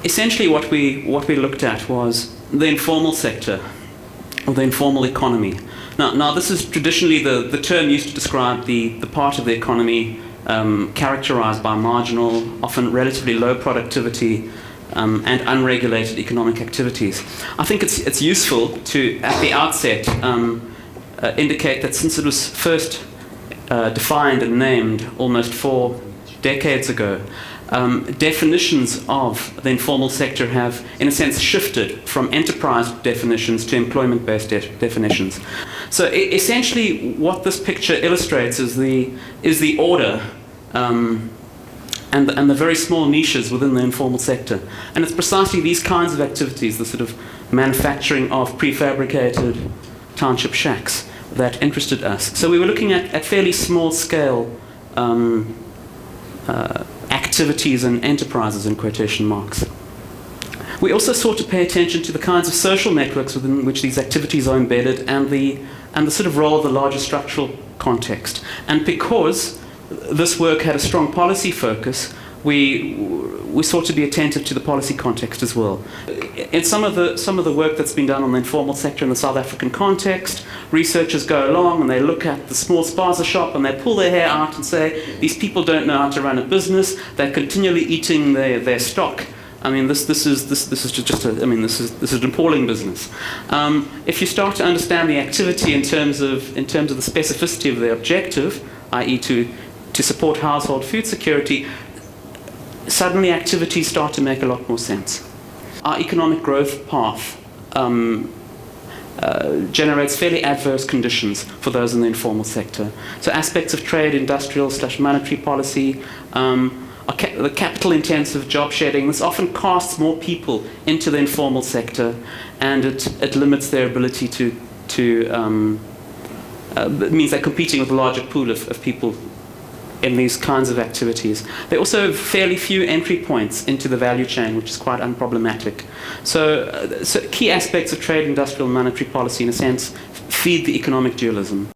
essentially what we looked at was the informal sector, or the informal economy. Now this is traditionally the term used to describe the part of the economy characterized by marginal, often relatively low productivity, and unregulated economic activities. I think it's useful to, at the outset, indicate that since it was first defined and named almost 4 decades ago, definitions of the informal sector have, in a sense, shifted from enterprise definitions to employment-based definitions. So essentially, what this picture illustrates is the order and the very small niches within the informal sector. And it's precisely these kinds of activities, the sort of manufacturing of prefabricated township shacks, that interested us. So we were looking at fairly small-scale activities and enterprises, in quotation marks. We also sought to pay attention to the kinds of social networks within which these activities are embedded, and the sort of role of the larger structural context. And because this work had a strong policy focus, we sought to be attentive to the policy context as well. In some of the work that's been done on the informal sector in the South African context, researchers go along and they look at the small spaza shop and they pull their hair out and say, these people don't know how to run a business, they're continually eating their stock. I mean, this is an appalling business. If you start to understand the activity in terms of the specificity of the objective, i.e. to support household food security, suddenly activities start to make a lot more sense. Our economic growth path generates fairly adverse conditions for those in the informal sector. So aspects of trade, industrial/monetary policy, the capital-intensive job shedding, this often casts more people into the informal sector, and it limits their ability it means they're competing with a larger pool of people in these kinds of activities. There are also fairly few entry points into the value chain, which is quite unproblematic. So key aspects of trade, industrial, and monetary policy, in a sense, feed the economic dualism.